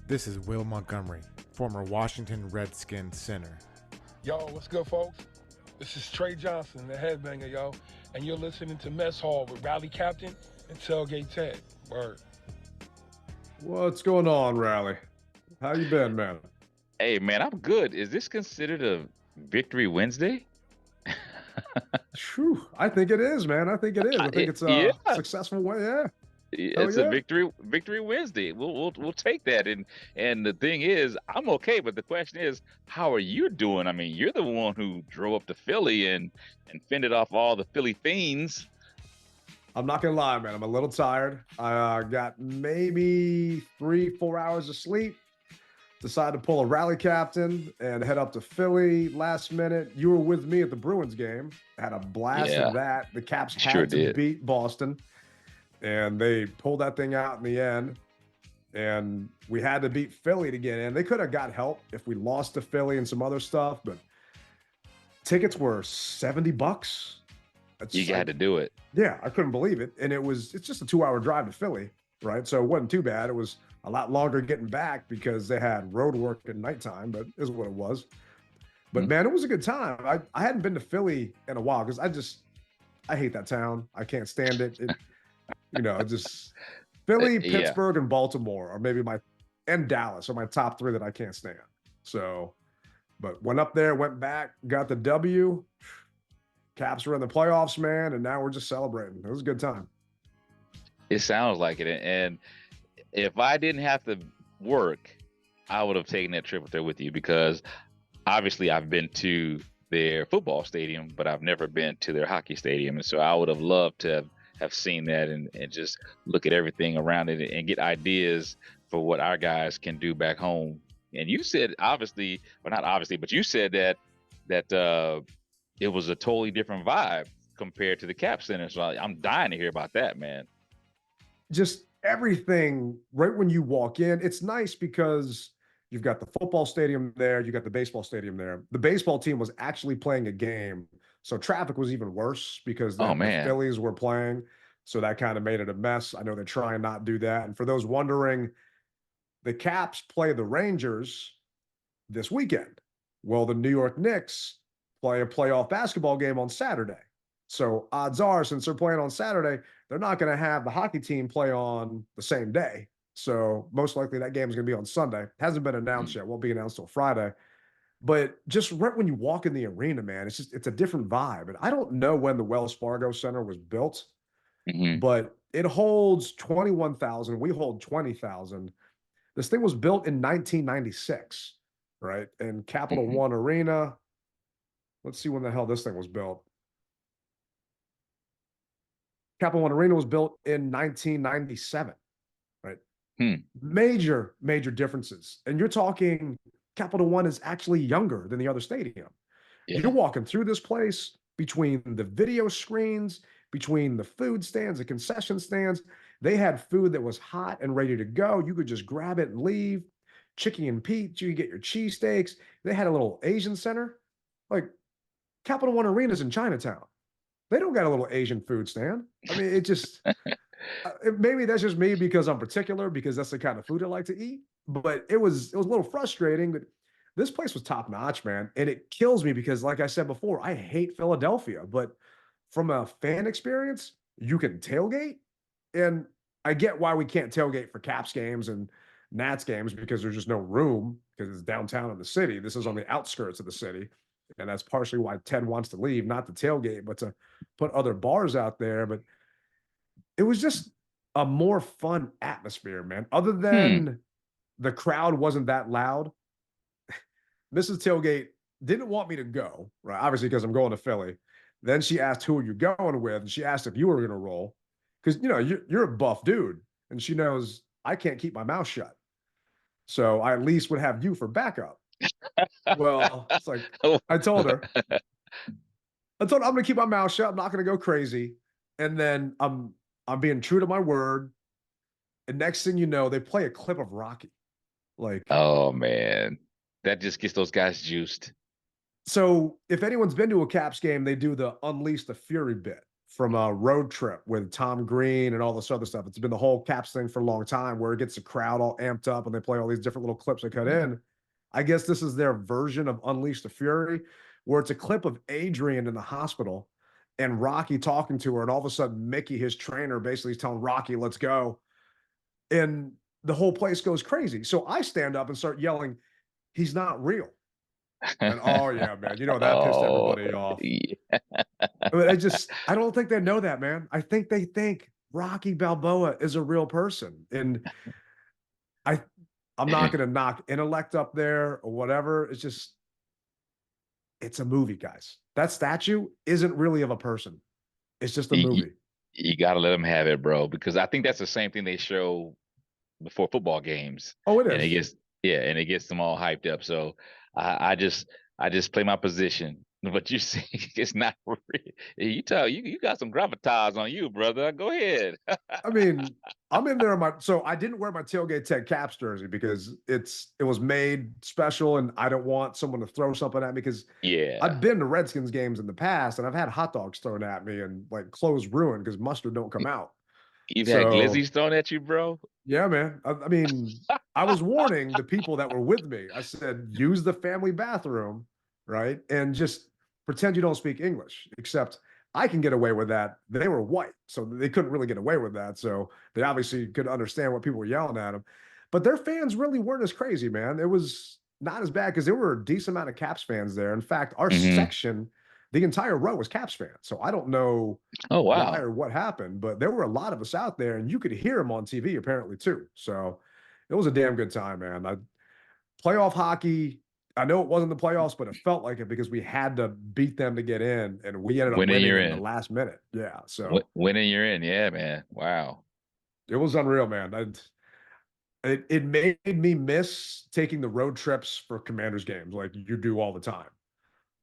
This is Will Montgomery, former Washington Redskins center. Yo, what's good, folks? This is Trey Johnson, the headbanger, yo, and you're listening to Mess Hall with Rally Captain and Tailgate Ted. Word. What's going on, Rally? How you been, man? Hey, man, I'm good. Is this considered a Victory Wednesday? Whew, I think it is, man. I think it is. I think it's a successful way. Yeah. It's a Victory Wednesday. We'll take that. And the thing is, I'm okay, but the question is, how are you doing? I mean, you're the one who drove up to Philly and fended off all the Philly fiends. I'm not gonna lie, man. I'm a little tired. I got maybe 3-4 hours of sleep. Decided to pull a rally captain and head up to Philly last minute. You were with me at the Bruins game. Had a blast of that. The Caps had to beat Boston, and they pulled that thing out in the end. And we had to beat Philly to get in. They could have got help if we lost to Philly and some other stuff, but tickets were $70. You got to do it. Yeah, I couldn't believe it. And it's just a 2-hour drive to Philly, right? So it wasn't too bad. It was a lot longer getting back because they had road work at nighttime, but is what it was. But man, it was a good time. I hadn't been to Philly in a while because I hate that town. I can't stand it. Just Philly, Pittsburgh, and Baltimore are maybe and Dallas are my top three that I can't stand. So, but went up there, went back, got the W. Caps were in the playoffs, man, and now we're just celebrating. It was a good time. It sounds like it. And if I didn't have to work, I would have taken that trip up there with you because obviously I've been to their football stadium, but I've never been to their hockey stadium. And so I would have loved to have seen that and just look at everything around it and get ideas for what our guys can do back home. And you said obviously, well, not obviously, but you said that it was a totally different vibe compared to the Cap Center. So I'm dying to hear about that, man. Just everything right when you walk in. It's nice because you've got the football stadium there. You got the baseball stadium there. The baseball team was actually playing a game. So traffic was even worse because the Phillies were playing. So that kind of made it a mess. I know they're trying not to do that. And for those wondering, the Caps play the Rangers this weekend. Well, the New York Knicks play a playoff basketball game on Saturday. So odds are, since they're playing on Saturday, they're not going to have the hockey team play on the same day. So most likely that game is going to be on Sunday. Hasn't been announced yet. Won't be announced till Friday. But just right when you walk in the arena, man, it's a different vibe. And I don't know when the Wells Fargo Center was built, but it holds 21,000. We hold 20,000. This thing was built in 1996, right? And Capital One Arena. Let's see when the hell this thing was built. Capital One Arena was built in 1997, right? Major differences. And you're talking Capital One is actually younger than the other stadium. Yeah. You're walking through this place between the video screens, between the food stands, the concession stands. They had food that was hot and ready to go. You could just grab it and leave. Chicken and Pete, you could get your cheesesteaks. They had a little Asian center. Like Capital One Arena's in Chinatown. They don't got a little Asian food stand. I mean, it just maybe that's just me because I'm particular because that's the kind of food I like to eat. But it was a little frustrating. But this place was top notch, man, and it kills me because, like I said before, I hate Philadelphia. But from a fan experience, you can tailgate, and I get why we can't tailgate for Caps games and Nats games because there's just no room because it's downtown in the city. This is on the outskirts of the city. And that's partially why Ted wants to leave, not to tailgate, but to put other bars out there. But it was just a more fun atmosphere, man. Other than the crowd wasn't that loud. Mrs. Tailgate didn't want me to go, right? Obviously, because I'm going to Philly. Then she asked who are you going with, and she asked if you were going to roll. Because, you're a buff dude, and she knows I can't keep my mouth shut. So I at least would have you for backup. Well, it's like I told her I'm going to keep my mouth shut. I'm not going to go crazy. And then I'm being true to my word. And next thing you know, they play a clip of Rocky. Like, oh man, that just gets those guys juiced. So if anyone's been to a Caps game, they do the Unleash the Fury bit, from a road trip with Tom Green and all this other stuff. It's been the whole Caps thing for a long time where it gets the crowd all amped up and they play all these different little clips they cut in. I guess this is their version of Unleash the Fury, where it's a clip of Adrian in the hospital and Rocky talking to her, and all of a sudden Mickey, his trainer, basically is telling Rocky, let's go. And the whole place goes crazy. So I stand up and start yelling, he's not real. And oh yeah, man, that pissed everybody off. Yeah. But I don't think they know that, man. I think they think Rocky Balboa is a real person. And I'm not going to knock intellect up there or whatever. It's a movie, guys. That statue isn't really of a person. It's just a movie. You got to let them have it, bro, because I think that's the same thing they show before football games. Oh, it is. And it gets them all hyped up. So I just play my position. But you see, it's not real. You got some gravitas on you, brother. Go ahead. I mean, I'm in there so I didn't wear my Tailgate Ted Caps jersey because it was made special, and I don't want someone to throw something at me because I've been to Redskins games in the past and I've had hot dogs thrown at me and like clothes ruined because mustard don't come out. You've had glizzies thrown at you, bro? Yeah, man. I mean, I was warning the people that were with me. I said, use the family bathroom, right? And just pretend you don't speak English, except I can get away with that. They were white, so they couldn't really get away with that. So they obviously could understand what people were yelling at them. But their fans really weren't as crazy, man. It was not as bad because there were a decent amount of Caps fans there. In fact, our section, the entire row was Caps fans. So I don't know why or what happened, but there were a lot of us out there, and you could hear them on TV apparently too. So it was a damn good time, man. Playoff hockey, I know it wasn't the playoffs, but it felt like it because we had to beat them to get in, and we ended up winning in the last minute. Yeah, so winning, you're in. Yeah, man. Wow, it was unreal, man. It made me miss taking the road trips for Commanders games like you do all the time.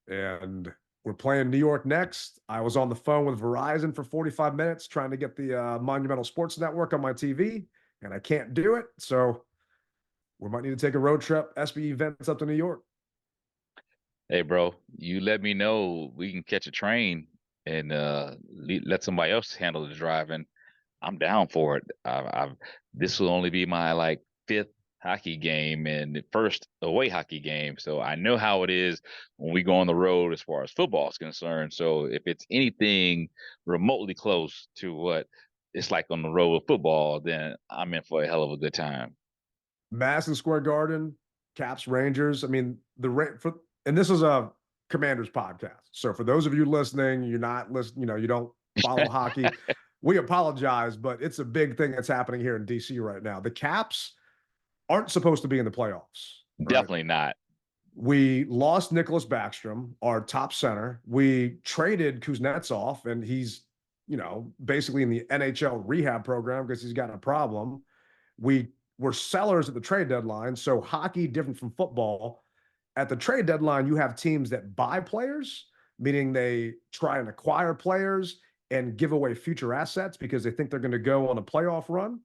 And we're playing New York next. I was on the phone with Verizon for 45 minutes trying to get the Monumental Sports Network on my TV, and I can't do it. So we might need to take a road trip, SB events up to New York. Hey, bro, you let me know. We can catch a train and let somebody else handle the driving. I'm down for it. This will only be my like 5th hockey game and the first away hockey game. So I know how it is when we go on the road as far as football is concerned. So if it's anything remotely close to what it's like on the road with football, then I'm in for a hell of a good time. Madison Square Garden, Caps, Rangers. I mean, and this is a Commanders podcast. So for those of you listening, you're not listening, you don't follow hockey. We apologize, but it's a big thing that's happening here in DC right now. The Caps aren't supposed to be in the playoffs. Right? Definitely not. We lost Nicholas Backstrom, our top center. We traded Kuznetsov, and he's, basically in the NHL rehab program because he's got a problem. We were sellers at the trade deadline. So hockey, different from football. At the trade deadline, you have teams that buy players, meaning they try and acquire players and give away future assets because they think they're going to go on a playoff run.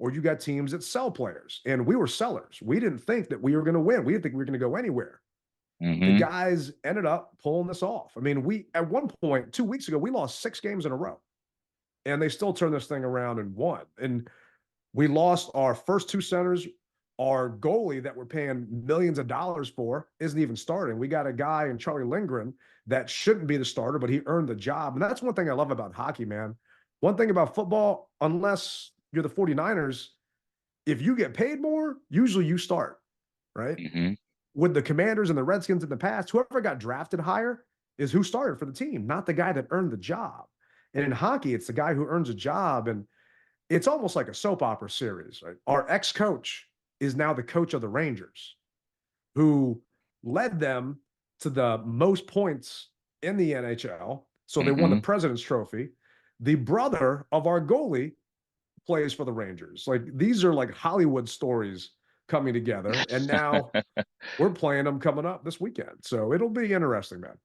Or you got teams that sell players. And we were sellers. We didn't think that we were going to win. We didn't think we were going to go anywhere. The guys ended up pulling this off. I mean, at one point, 2 weeks ago, we lost 6 games in a row. And they still turned this thing around and won. And we lost our first 2 centers. Our goalie that we're paying millions of dollars for isn't even starting. We got a guy in Charlie Lindgren that shouldn't be the starter, but he earned the job. And that's one thing I love about hockey, man. One thing about football, unless you're the 49ers, if you get paid more, usually you start, right? With the Commanders and the Redskins in the past, whoever got drafted higher is who started for the team, not the guy that earned the job. And in hockey, it's the guy who earns a job. And it's almost like a soap opera series, right? Our ex-coach is now the coach of the Rangers, who led them to the most points in the NHL. So they won the President's Trophy. The brother of our goalie plays for the Rangers. Like, these are like Hollywood stories coming together. And now we're playing them coming up this weekend. So it'll be interesting, man.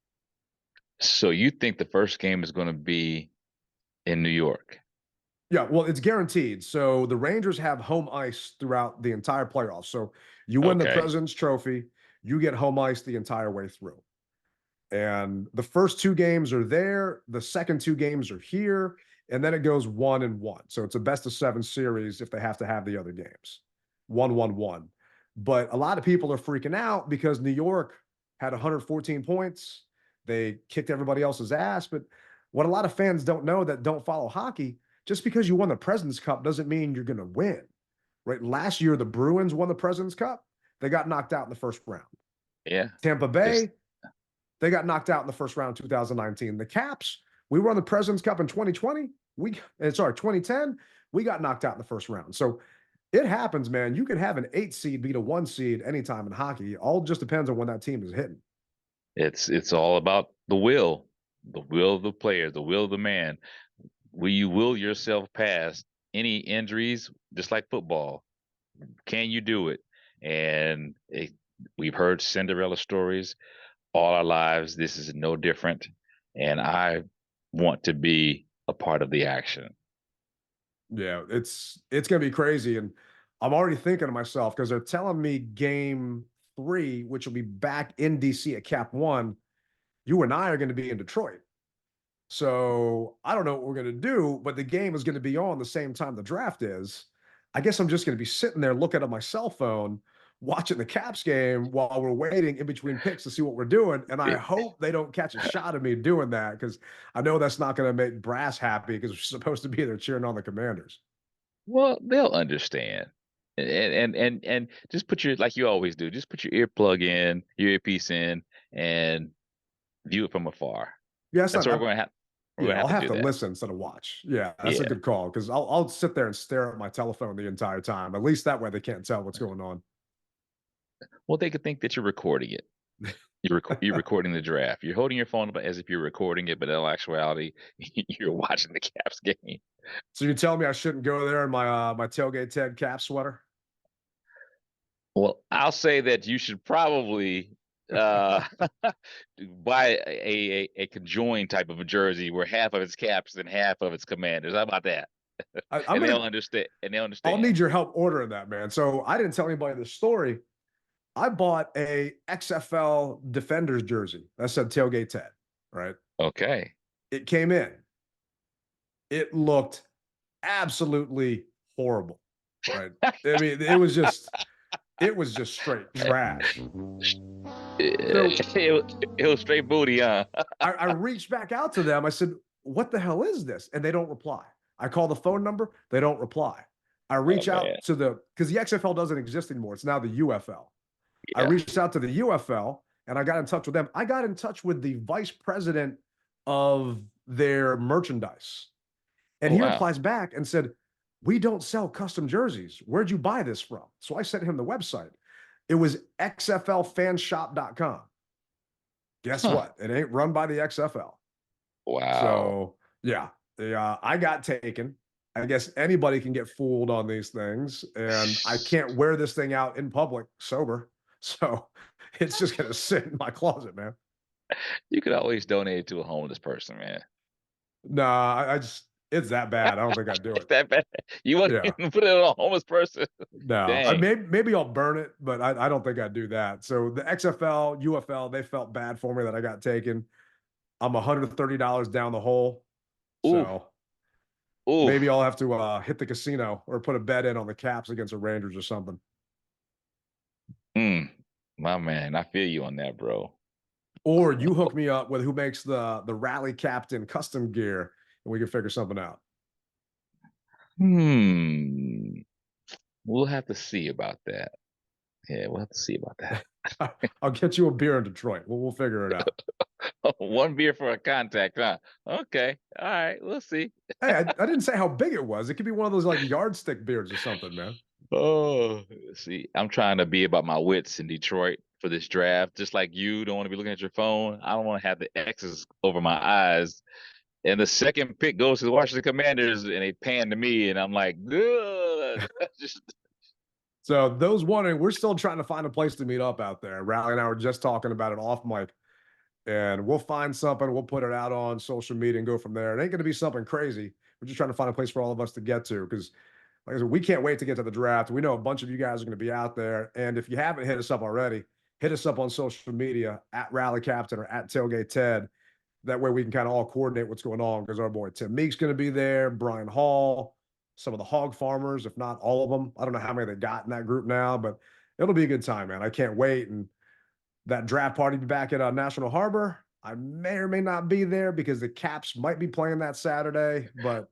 So you think the first game is going to be in New York? Yeah, well, it's guaranteed. So the Rangers have home ice throughout the entire playoffs. So you win the President's Trophy, you get home ice the entire way through. And the first 2 games are there. The second 2 games are here. And then it goes 1-1. So it's a best-of-7 series if they have to have the other games. 1-1-1. But a lot of people are freaking out because New York had 114 points. They kicked everybody else's ass. But what a lot of fans don't know that don't follow hockey, just because you won the President's Cup doesn't mean you're going to win. Right? Last year, the Bruins won the President's Cup. They got knocked out in the first round. Yeah. Tampa Bay, they got knocked out in the first round 2019. The Caps, we won the President's Cup in 2020. 2010, we got knocked out in the first round. So it happens, man. You can have an 8 seed beat a 1 seed anytime in hockey. All just depends on when that team is hitting. It's all about the will of the player, the will of the man. Will you will yourself past any injuries, just like football? Can you do it? And we've heard Cinderella stories all our lives. This is no different. And I want to be a part of the action. Yeah, it's going to be crazy. And I'm already thinking to myself, because they're telling me game 3, which will be back in DC at Cap 1, you and I are going to be in Detroit. So I don't know what we're going to do, but the game is going to be on the same time the draft is. I guess I'm just going to be sitting there looking at my cell phone, watching the Caps game while we're waiting in between picks to see what we're doing. And I hope they don't catch a shot of me doing that, because I know that's not going to make Brass happy, because we're supposed to be there cheering on the Commanders. Well, they'll understand. And just put your, like you always do, just put your your earpiece in, and view it from afar. Yeah, that's what we're going to have. I'll have to listen instead of watch. Yeah, that's a good call, because I'll sit there and stare at my telephone the entire time. At least that way they can't tell what's going on. Well, they could think that you're recording it. You're recording the draft. You're holding your phone up as if you're recording it, but in actuality, you're watching the Caps game. So you're telling me I shouldn't go there in my my Tailgate Ted Cap sweater? Well, I'll say that you should probably buy a conjoined type of a jersey where half of it's Caps and half of it's Commanders. How about that? They'll understand. And they'll understand. I'll need your help ordering that, man. So I didn't tell anybody the story. I bought a XFL Defenders jersey that said Tailgate Ted, right? Okay. It came in. It looked absolutely horrible, right? I mean, it was just straight trash. It was straight booty, huh? I reached back out to them. I said, "What the hell is this?" And they don't reply. I call the phone number. They don't reply. I reach out to because the XFL doesn't exist anymore. It's now the UFL. Yeah. I reached out to the UFL and I got in touch with them. I got in touch with the vice president of their merchandise. And he replies back and said, "We don't sell custom jerseys. Where'd you buy this from?" So I sent him the website. It was xflfanshop.com. Guess what? It ain't run by the XFL. Wow. So yeah, I got taken. I guess anybody can get fooled on these things. And I can't wear this thing out in public sober. So it's just going to sit in my closet, man. You could always donate it to a homeless person, man. Nah, I just, it's that bad. I don't think I'd do it. It's that bad. You want to put it on a homeless person? No, maybe I'll burn it, but I don't think I'd do that. So the XFL, UFL, they felt bad for me that I got taken. I'm $130 down the hole. So maybe I'll have to hit the casino or put a bet in on the Caps against the Rangers or something. My man, I feel you on that, bro. Or you hook me up with who makes the Rally Captain custom gear, and we can figure something out. We'll have to see about that. Yeah, we'll have to see about that. I'll get you a beer in Detroit. We'll figure it out. One beer for a contact, huh? Okay. All right. We'll see. Hey, I didn't say how big it was. It could be one of those like yardstick beers or something, man. Oh, see, I'm trying to be about my wits in Detroit for this draft. Just like you don't want to be looking at your phone. I don't want to have the X's over my eyes. And the second pick goes to the Washington Commanders, and they pan to me, and I'm like, good. So those wondering, we're still trying to find a place to meet up out there. Riley and I were just talking about it off mic, and we'll find something. We'll put it out on social media and go from there. It ain't going to be something crazy. We're just trying to find a place for all of us to get to, because like I said, we can't wait to get to the draft. We know a bunch of you guys are going to be out there. And if you haven't hit us up already, hit us up on social media at Rally Captain or at Tailgate Ted. That way we can kind of all coordinate what's going on, because our boy Tim Meek's going to be there, Brian Hall, some of the hog farmers, if not all of them. I don't know how many they got in that group now, but it'll be a good time, man. I can't wait. And that draft party be back at National Harbor. I may or may not be there because the Caps might be playing that Saturday, but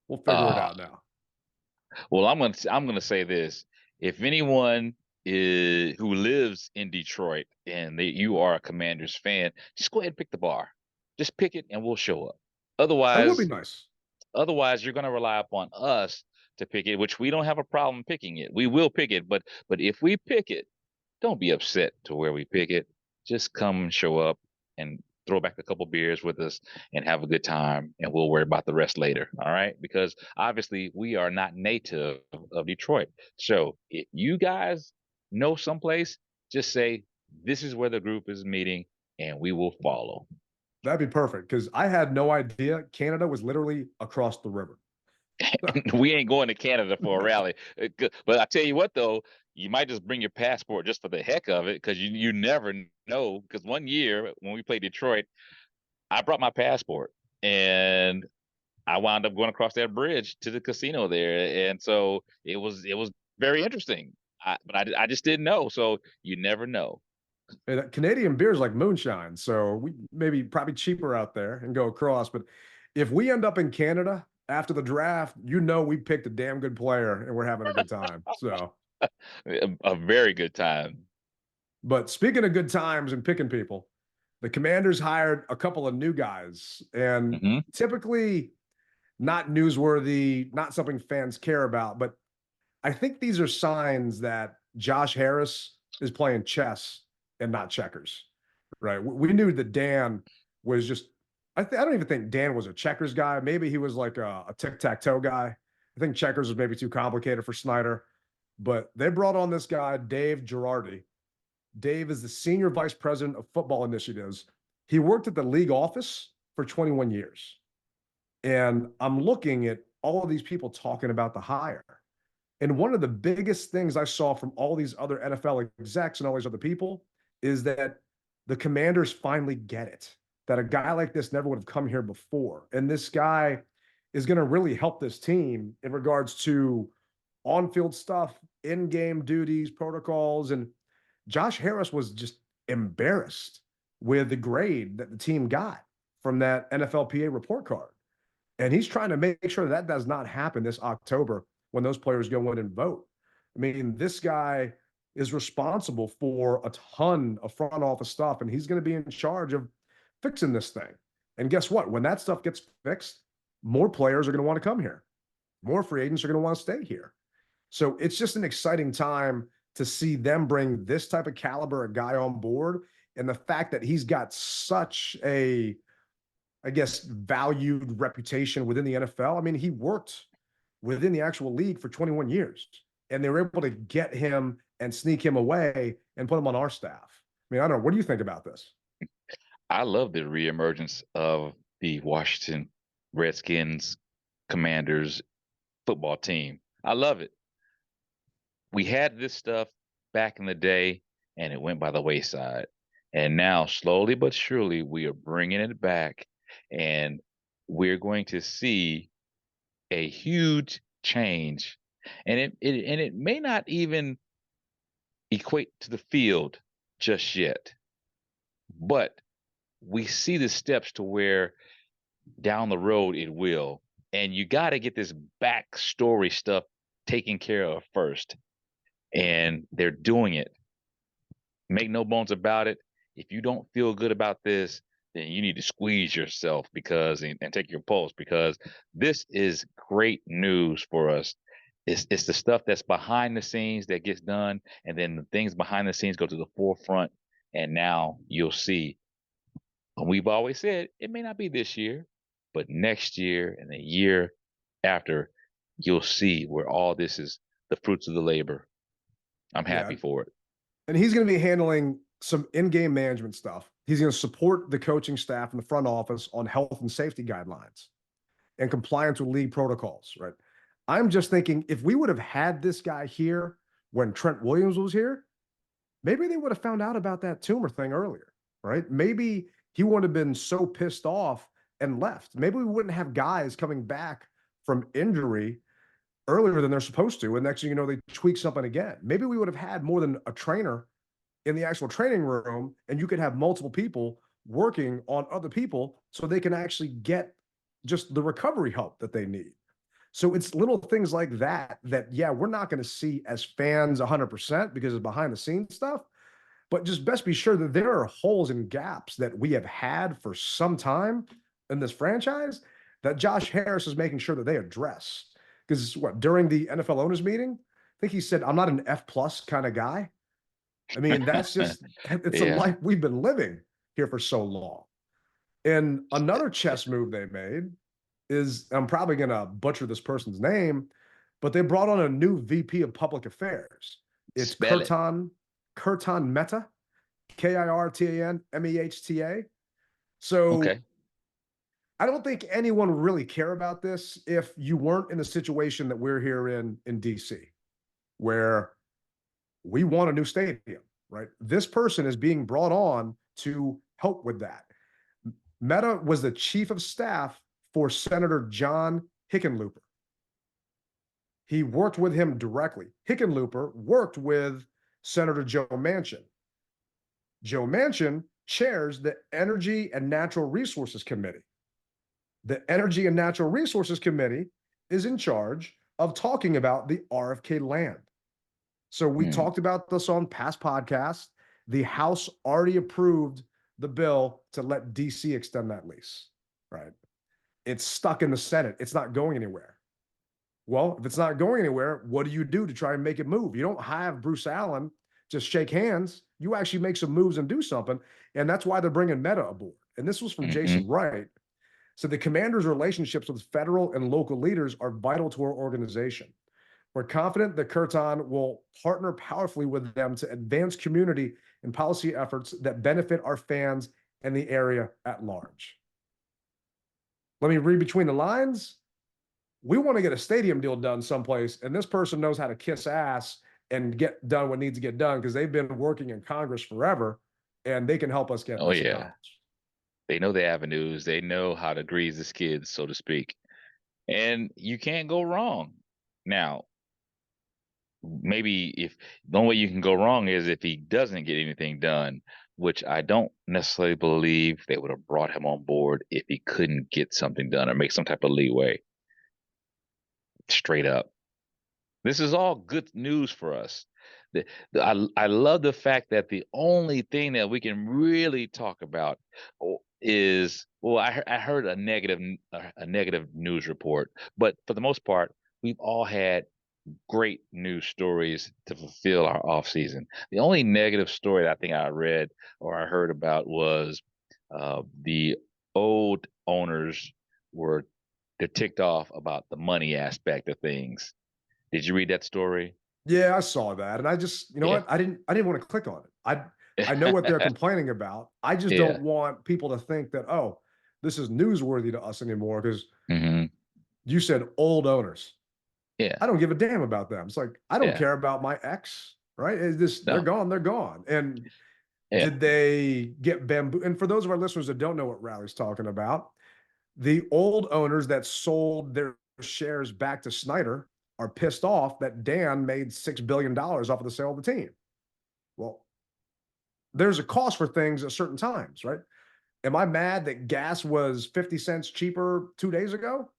we'll figure it out now. Well, I'm gonna say this: if anyone who lives in Detroit and you are a Commanders fan, just go ahead and pick the bar. Just pick it, and we'll show up. That would be Otherwise, nice. you're gonna rely upon us to pick it, which we don't have a problem picking it. We will pick it, but if we pick it, don't be upset to where we pick it. Just come and show up and throw back a couple beers with us and have a good time, and we'll worry about the rest later. All right? Because obviously we are not native of Detroit. So if you guys know someplace, just say this is where the group is meeting and we will follow. That'd be perfect, because I had no idea Canada was literally across the river. We ain't going to Canada for a rally. But I tell you what, though, you might just bring your passport just for the heck of it, because you never know. Because one year when we played Detroit, I brought my passport and I wound up going across that bridge to the casino there, and so it was very interesting. But I just didn't know, so you never know. And Canadian beer is like moonshine, so we maybe probably cheaper out there and go across. But if we end up in Canada after the draft, we picked a damn good player and we're having a good time. So A very good time. But speaking of good times and picking people, the Commanders hired a couple of new guys, and typically not newsworthy, not something fans care about. But I think these are signs that Josh Harris is playing chess and not checkers, right? We knew that Dan was just, I don't even think Dan was a checkers guy. Maybe he was like a tic-tac-toe guy. I think checkers was maybe too complicated for Snyder. But they brought on this guy, Dave Girardi. Dave is the senior vice president of football initiatives. He worked at the league office for 21 years. And I'm looking at all of these people talking about the hire. And one of the biggest things I saw from all these other NFL execs and all these other people is that the Commanders finally get it, that a guy like this never would have come here before. And this guy is going to really help this team in regards to on-field stuff, in-game duties, protocols. And Josh Harris was just embarrassed with the grade that the team got from that NFLPA report card. And he's trying to make sure that does not happen this October when those players go in and vote. I mean, this guy is responsible for a ton of front office stuff, and he's going to be in charge of fixing this thing. And guess what? When that stuff gets fixed, more players are going to want to come here. More free agents are going to want to stay here. So it's just an exciting time to see them bring this type of caliber of guy on board. And the fact that he's got such a, I guess, valued reputation within the NFL. I mean, he worked within the actual league for 21 years, and they were able to get him and sneak him away and put him on our staff. I mean, I don't know. What do you think about this? I love the reemergence of the Washington Redskins Commanders football team. I love it. We had this stuff back in the day, and it went by the wayside. And now, slowly but surely, we are bringing it back, and we're going to see a huge change. And it may not even equate to the field just yet, but we see the steps to where down the road it will. And you got to get this backstory stuff taken care of first. And they're doing it. Make no bones about it. If you don't feel good about this, then you need to squeeze yourself and take your pulse, because this is great news for us. It's the stuff that's behind the scenes that gets done, and then the things behind the scenes go to the forefront. And now you'll see. And we've always said it may not be this year, but next year and the year after, you'll see where all this is the fruits of the labor. I'm happy for it. And he's going to be handling some in-game management stuff. He's going to support the coaching staff in the front office on health and safety guidelines and compliance with league protocols, right? I'm just thinking, if we would have had this guy here when Trent Williams was here, maybe they would have found out about that tumor thing earlier, right? Maybe he wouldn't have been so pissed off and left. Maybe we wouldn't have guys coming back from injury earlier than they're supposed to. And next thing you know, they tweak something again. Maybe we would have had more than a trainer in the actual training room, and you could have multiple people working on other people so they can actually get just the recovery help that they need. So it's little things like that yeah, we're not going to see as fans 100% because it's behind the scenes stuff, but just best be sure that there are holes and gaps that we have had for some time in this franchise that Josh Harris is making sure that they address. Because what, during the NFL owners meeting, I think he said, I'm not an F plus kind of guy. I mean, that's just, it's a life we've been living here for so long. And another chess move they made is, I'm probably going to butcher this person's name, but they brought on a new VP of public affairs. It's Kirtan Mehta, Kirtan Mehta. So I don't think anyone would really care about this if you weren't in the situation that we're here in DC, where we want a new stadium, right? This person is being brought on to help with that. Mehta was the chief of staff for Senator John Hickenlooper. He worked with him directly. Hickenlooper worked with Senator Joe Manchin. Joe Manchin chairs the Energy and Natural Resources Committee. The Energy and Natural Resources Committee is in charge of talking about the RFK land. So we talked about this on past podcasts. The House already approved the bill to let DC extend that lease, right? It's stuck in the Senate. It's not going anywhere. Well, if it's not going anywhere, what do you do to try and make it move? You don't have Bruce Allen just shake hands. You actually make some moves and do something. And that's why they're bringing Mehta aboard. And this was from Jason Wright. So the commander's relationships with federal and local leaders are vital to our organization. We're confident that Kirtan will partner powerfully with them to advance community and policy efforts that benefit our fans and the area at large. Let me read between the lines. We want to get a stadium deal done someplace, and this person knows how to kiss ass and get done what needs to get done because they've been working in Congress forever, and they can help us get this accomplished. They know the avenues. They know how to grease the skids, so to speak. And you can't go wrong. Now, maybe if the only way you can go wrong is if he doesn't get anything done, which I don't necessarily believe they would have brought him on board if he couldn't get something done or make some type of leeway. Straight up. This is all good news for us. I love the fact that the only thing that we can really talk about is, well, I heard a negative news report, but for the most part, we've all had great news stories to fulfill our off season. The only negative story that I think I read or I heard about was the old owners they're ticked off about the money aspect of things. Did you read that story? Yeah, I saw that, and I just, you know what? I didn't want to click on it. I know what they're complaining about. I just don't want people to think that, oh, this is newsworthy to us anymore because you said old owners. Yeah, I don't give a damn about them. It's like I don't care about my ex, right? It's just they're gone, they're gone. And did they get bamboo? And for those of our listeners that don't know what Rally's talking about, the old owners that sold their shares back to Snyder are pissed off that Dan made $6 billion off of the sale of the team. Well, there's a cost for things at certain times, right? Am I mad that gas was 50 cents cheaper 2 days ago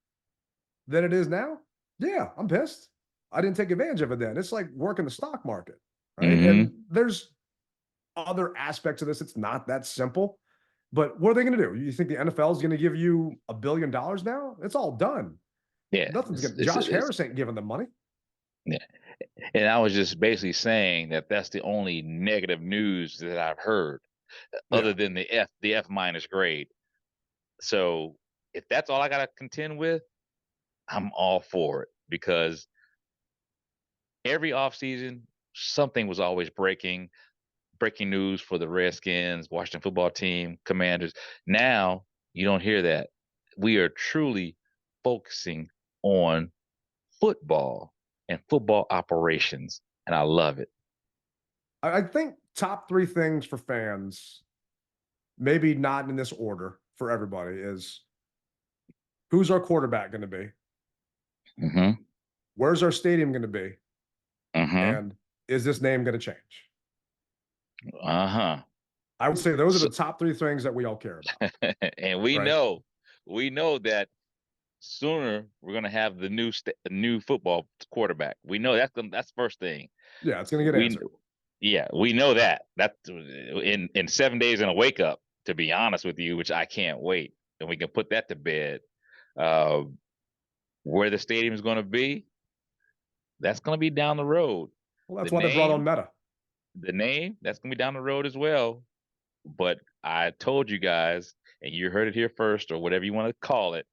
than it is now? Yeah, I'm pissed. I didn't take advantage of it then. It's like working the stock market, right? And there's other aspects of this. It's not that simple. But what are they going to do? You think the NFL is going to give you $1 billion now? It's all done. Yeah, nothing's going to. Josh Harris ain't giving them money. Yeah, and I was just basically saying that that's the only negative news that I've heard, other than the F minus grade. So if that's all I got to contend with, I'm all for it because every offseason something was always breaking news for the Redskins, Washington football team, Commanders. Now you don't hear that. We are truly focusing on football and football operations, and I love it. I think top three things for fans, maybe not in this order for everybody, is who's our quarterback going to be? Mm-hmm. Where's our stadium going to be? Mm-hmm. And is this name going to change? Uh-huh. I would say those are So, the top three things that we all care about, and right? we know that sooner we're gonna have the new football quarterback. We know that's first thing. Yeah, it's going to get We answered. Yeah, we know that. That's in 7 days and a wake up, to be honest with you, which I can't wait. And we can put that to bed. Uh, where the stadium is going to be, that's going to be down the road. Well, The that's why they brought on name, Meta. that's going to be down the road as well. But I told you guys, and you heard it here first, or whatever you want to call it.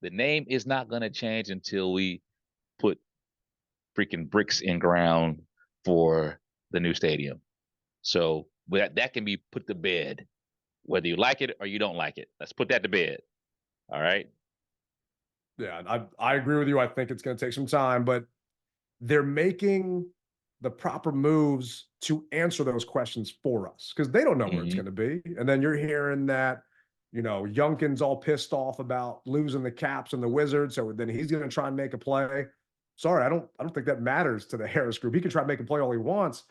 The name is not going to change until we put freaking bricks in ground for the new stadium. So that can be put to bed, whether you like it or you don't like it. Let's put that to bed. All right. Yeah, I agree with you. I think it's going to take some time, but they're making the proper moves to answer those questions for us because they don't know where it's Mm-hmm. going to be. And then you're hearing that, Youngkin's all pissed off about losing the Caps and the Wizards, so then he's going to try and make a play. Sorry, I don't think that matters to the Harris group. He can try to make a play all he wants.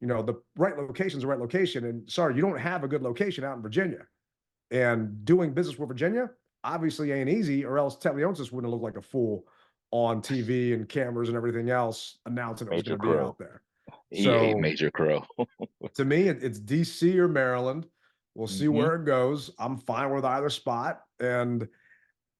The right location is the right location. And sorry, you don't have a good location out in Virginia. And doing business with Virginia obviously ain't easy, or else Ted Leonsis wouldn't look like a fool on TV and cameras and everything else announcing it was Major going to be Crow. out there. He ate So Major Crow. to me, it's DC or Maryland. We'll see Mm-hmm. where it goes. I'm fine with either spot. And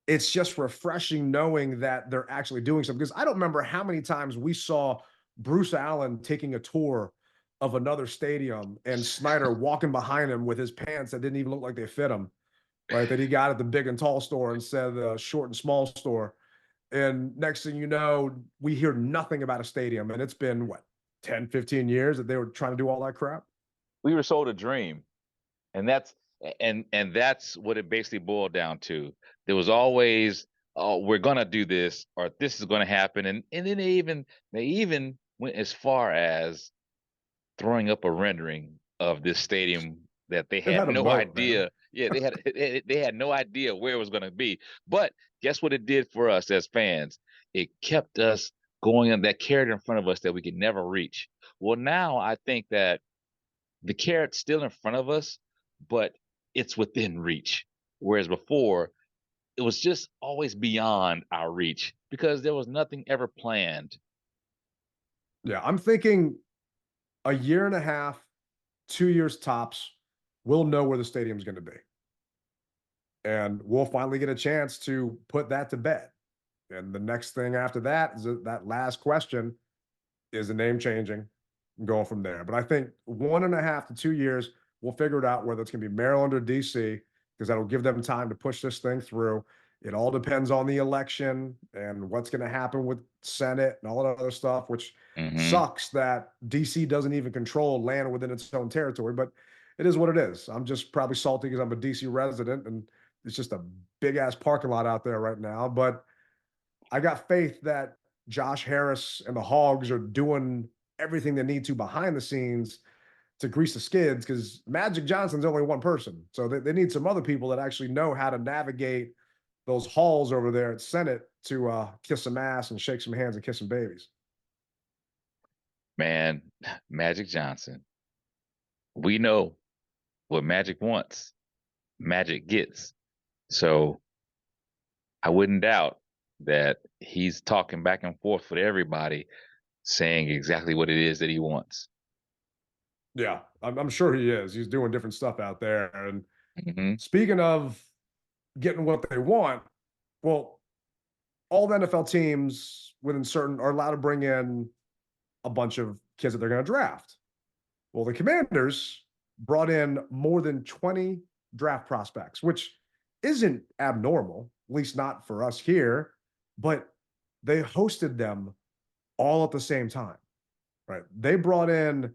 it's just refreshing knowing that they're actually doing something. Because I don't remember how many times we saw Bruce Allen taking a tour of another stadium and Snyder walking behind him with his pants that didn't even look like they fit him, right? That he got at the big and tall store instead of the short and small store. And next thing you know, we hear nothing about a stadium. And it's been, what, 10, 15 years that they were trying to do all that crap? We were sold a dream, and that's what it basically boiled down to. There was always, oh, we're gonna do this, or this is gonna happen, and then they even went as far as throwing up a rendering of this stadium that they They've had had a no moat, man. idea. Yeah, they had no idea where it was going to be. But guess what it did for us as fans? It kept us going, and that carrot in front of us that we could never reach. Well, now I think that the carrot's still in front of us, but it's within reach. Whereas before, it was just always beyond our reach because there was nothing ever planned. Yeah, I'm thinking a year and a half, 2 years tops, we'll know where the stadium's going to be. And we'll finally get a chance to put that to bed. And the next thing after that is that last question, is the name changing, and going from there. But I think 1.5 to 2 years, we'll figure it out whether it's going to be Maryland or DC, because that'll give them time to push this thing through. It all depends on the election and what's going to happen with Senate and all that other stuff, which Mm-hmm. sucks that DC doesn't even control land within its own territory, but it is what it is. I'm just probably salty because I'm a DC resident and it's just a big ass parking lot out there right now. But I got faith that Josh Harris and the Hogs are doing everything they need to behind the scenes to grease the skids, because Magic Johnson's only one person. So they need some other people that actually know how to navigate those halls over there at Senate to kiss some ass and shake some hands and kiss some babies. Man, Magic Johnson. We know what Magic wants, Magic gets. So I wouldn't doubt that he's talking back and forth with everybody, saying exactly what it is that he wants. Yeah, I'm sure he is. He's doing different stuff out there. And Mm-hmm. speaking of getting what they want, well, all the NFL teams within certain are allowed to bring in a bunch of kids that they're going to draft. Well, the Commanders brought in more than 20 draft prospects, which isn't abnormal, at least not for us here, but they hosted them all at the same time, right? They brought in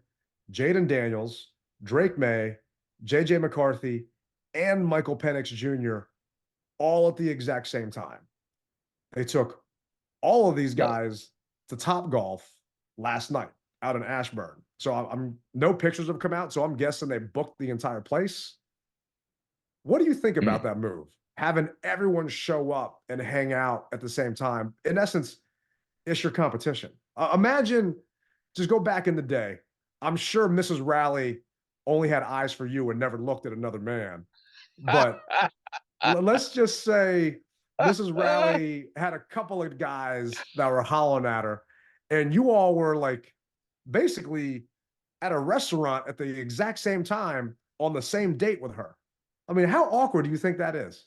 Jaden Daniels, Drake May, JJ McCarthy, and Michael Penix Jr. all at the exact same time. They took all of these No, guys to Top Golf last night out in Ashburn. So I'm no pictures have come out. So I'm guessing they booked the entire place. What do you think about that move? Having everyone show up and hang out at the same time. In essence, it's your competition. Imagine, just go back in the day. I'm sure Mrs. Raleigh only had eyes for you and never looked at another man. But let's just say Mrs. Raleigh had a couple of guys that were hollering at her, and you all were like basically at a restaurant at the exact same time on the same date with her. I mean, how awkward do you think that is?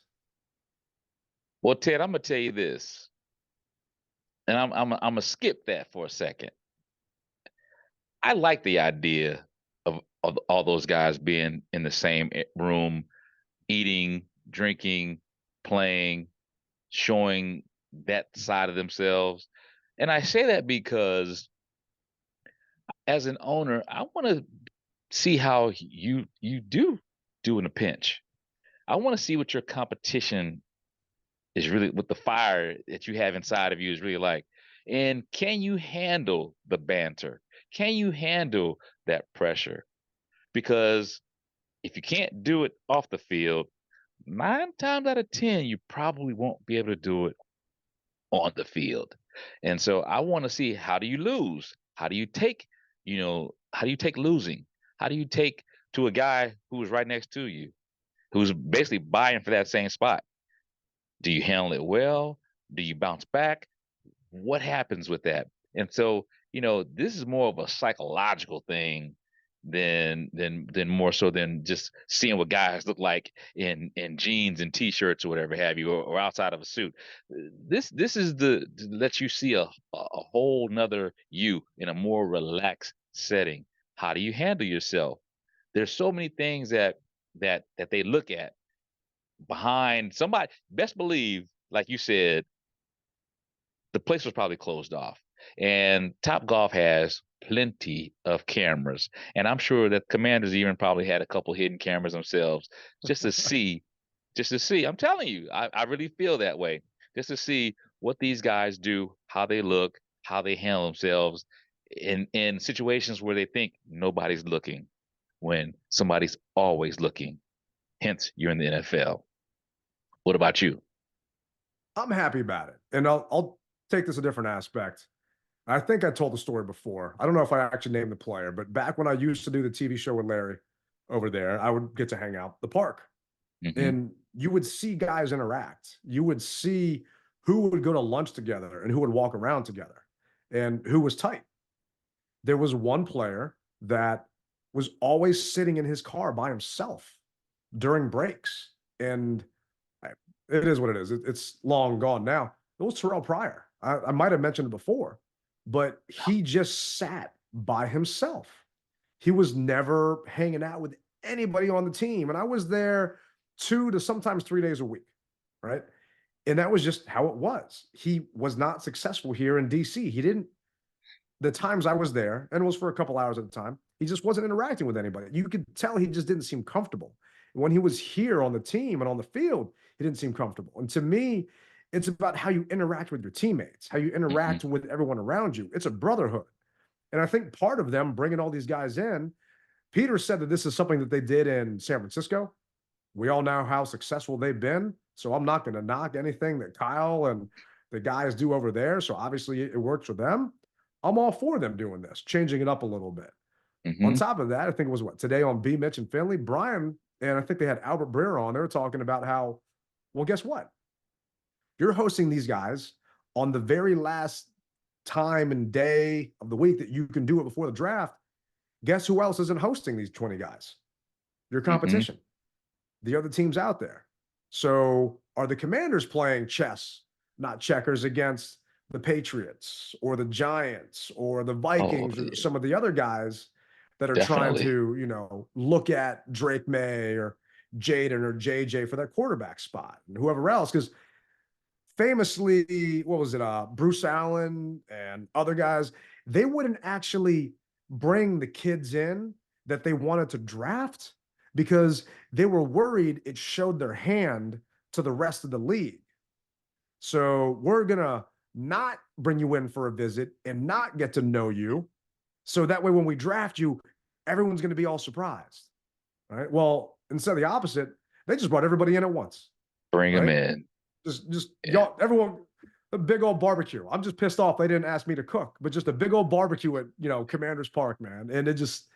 Well, Ted, I'm gonna tell you this, and I'm gonna skip that for a second. I like the idea of all those guys being in the same room, eating, drinking, playing, showing that side of themselves. And I say that because as an owner, I want to see how you do in a pinch. I want to see what your competition is really, what the fire that you have inside of you is really like. And can you handle the banter? Can you handle that pressure? Because if you can't do it off the field, 9 times out of 10, you probably won't be able to do it on the field. And so I want to see, how do you lose? How do you take, how do you take losing? How do you take to a guy who's right next to you, who's basically buying for that same spot? Do you handle it well? Do you bounce back? What happens with that? And so, this is more of a psychological thing than more so than just seeing what guys look like in jeans and t-shirts or whatever have you, or outside of a suit. This is to let you see a whole nother you in a more relaxed setting. How do you handle yourself? There's so many things that they look at behind somebody. Best believe, like you said, the place was probably closed off. And Top Golf has plenty of cameras. And I'm sure that Commanders even probably had a couple hidden cameras themselves, just to see, I'm telling you, I really feel that way. Just to see what these guys do, how they look, how they handle themselves in situations where they think nobody's looking, when somebody's always looking. Hence, you're in the NFL. What about you? I'm happy about it. And I'll take this a different aspect. I think I told the story before. I don't know if I actually named the player, but back when I used to do the TV show with Larry over there, I would get to hang out the park. Hmm. And you would see guys interact. You would see who would go to lunch together and who would walk around together and who was tight. There was one player that was always sitting in his car by himself during breaks. And it is what it is. It's long gone now. It was Terrell Pryor. I might have mentioned it before, but he just sat by himself. He was never hanging out with anybody on the team. And I was there 2 to sometimes 3 days a week, right? And that was just how it was. He was not successful here in DC. He didn't, the times I was there, and it was for a couple hours at a time, he just wasn't interacting with anybody. You could tell he just didn't seem comfortable. When he was here on the team and on the field, he didn't seem comfortable. And to me, it's about how you interact with your teammates, how you Hmm. interact with everyone around you. It's a brotherhood. And I think part of them bringing all these guys in, Peter said that this is something that they did in San Francisco. We all know how successful they've been. So I'm not going to knock anything that Kyle and the guys do over there. So obviously it works for them. I'm all for them doing this, changing it up a little bit. On Hmm. top of that, I think it was what today on B. Mitch and Finley, Brian, and I think they had Albert Breer on. They were talking about how, well, guess what? You're hosting these guys on the very last time and day of the week that you can do it before the draft. Guess who else isn't hosting these 20 guys? Your Hmm. competition, the other teams out there. So are the Commanders playing chess, not checkers, against the Patriots or the Giants or the Oh, Vikings or yeah, some of the other guys that are trying definitely. to, look at Drake May or Jaden or JJ for that quarterback spot and whoever else? Because famously, what was it? Bruce Allen and other guys, they wouldn't actually bring the kids in that they wanted to draft because they were worried it showed their hand to the rest of the league. So we're gonna not bring you in for a visit and not get to know you So that way, when we draft you, everyone's going to be all surprised, right? Well, instead of the opposite, they just brought everybody in at once. Bring them in. Just y'all, everyone, a big old barbecue. I'm just pissed off they didn't ask me to cook, but just a big old barbecue at, Commanders Park, man. And it just,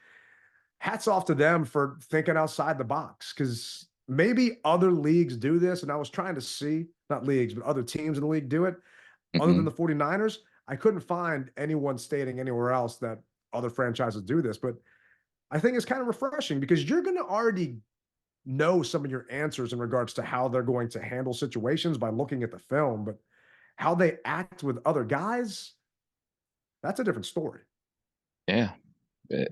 hats off to them for thinking outside the box, because maybe other leagues do this. And I was trying to see, not leagues, but other teams in the league do it. Other than the 49ers, I couldn't find anyone stating anywhere else that other franchises do this. But I think it's kind of refreshing because you're going to already know some of your answers in regards to how they're going to handle situations by looking at the film, but how they act with other guys, that's a different story. Yeah.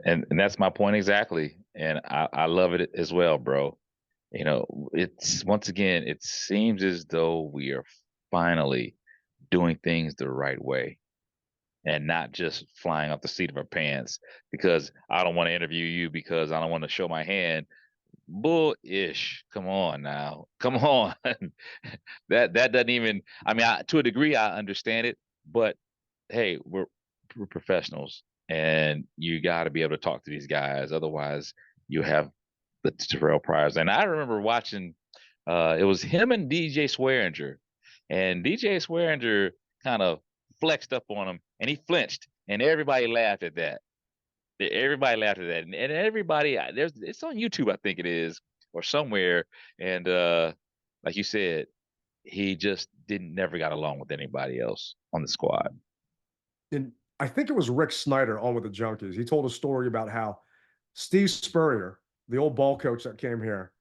And that's my point exactly. And I love it as well, bro. It's once again, it seems as though we are finally doing things the right way and not just flying off the seat of our pants because I don't want to interview you because I don't want to show my hand. Bullish. Come on now. Come on. that doesn't even, I mean, to a degree, I understand it, but hey, we're professionals and you got to be able to talk to these guys. Otherwise you have the Terrell Pryors. And I remember watching, it was him and DJ Swearinger, and DJ Swearinger kind of flexed up on him and he flinched and everybody laughed at that. Everybody laughed at that, and everybody it's on YouTube, I think it is, or somewhere. And like you said, he just never got along with anybody else on the squad. And I think it was Rick Snyder on with the Junkies. He told a story about how Steve Spurrier, the old ball coach that came here,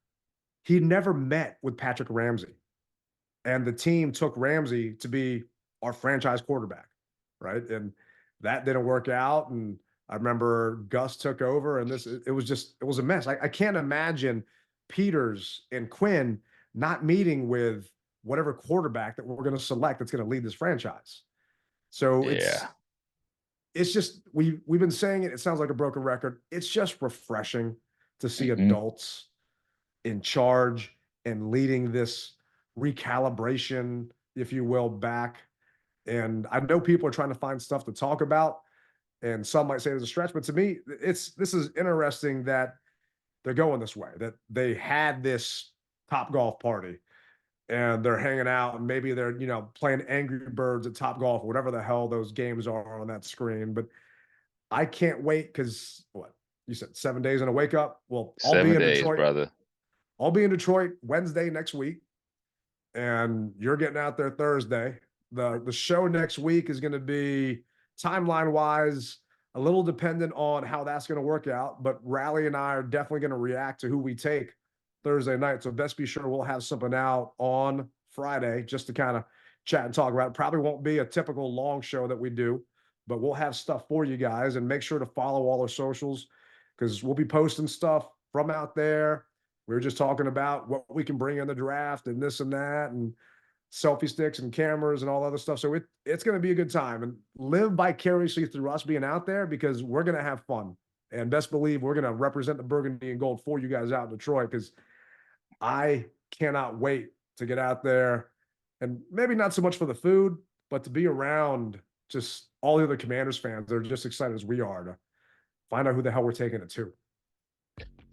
he never met with Patrick Ramsey, and the team took Ramsey to be our franchise quarterback, right? And that didn't work out, and I remember Gus took over, and it was a mess. I can't imagine Peters and Quinn not meeting with whatever quarterback that we're going to select that's going to lead this franchise. So it's just, we've been saying it. It sounds like a broken record. It's just refreshing to see adults in charge and leading this recalibration, if you will, back. And I know people are trying to find stuff to talk about, and some might say it's a stretch, but to me, this is interesting that they're going this way, that they had this Top Golf party and they're hanging out and maybe they're, playing Angry Birds at Top Golf or whatever the hell those games are on that screen. But I can't wait because what you said, 7 days in a wake up. Well, I'll be in Detroit, brother. I'll be in Detroit Wednesday next week, and you're getting out there Thursday. The show next week is going to be, timeline wise, a little dependent on how that's going to work out, but Rally and I are definitely going to react to who we take Thursday night. So best be sure we'll have something out on Friday just to kind of chat and talk about it. Probably won't be a typical long show that we do, but we'll have stuff for you guys, and make sure to follow all our socials because we'll be posting stuff from out there. We were just talking about what we can bring in the draft and this and that, and selfie sticks and cameras and all other stuff. So it's going to be a good time, and live vicariously through us being out there because we're going to have fun, and best believe we're going to represent the burgundy and gold for you guys out in Detroit, because I cannot wait to get out there, and maybe not so much for the food, but to be around just all the other Commanders fans that are just excited as we are to find out who the hell we're taking it to.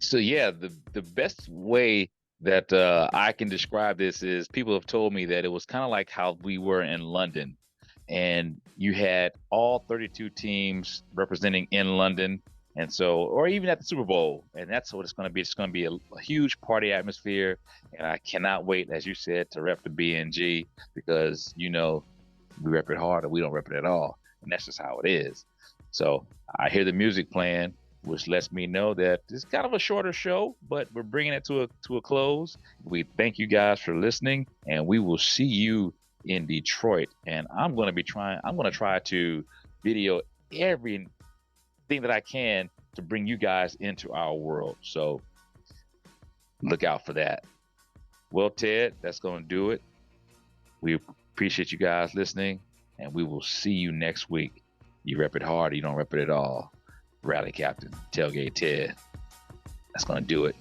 So yeah, the best way that I can describe this is, people have told me that it was kind of like how we were in London, and you had all 32 teams representing in London, and so, or even at the Super Bowl, and that's what it's going to be. It's going to be a huge party atmosphere, and I cannot wait, as you said, to rep the BNG, because we rep it hard or we don't rep it at all, and that's just how it is. So I hear the music playing, which lets me know that it's kind of a shorter show, but we're bringing it to a close. We thank you guys for listening, and we will see you in Detroit. And I'm going to try to video everything that I can to bring you guys into our world. So look out for that. Well, Ted, that's going to do it. We appreciate you guys listening, and we will see you next week. You rep it hard, or you don't rep it at all. Rally Captain, Tailgate Ted. That's going to do it.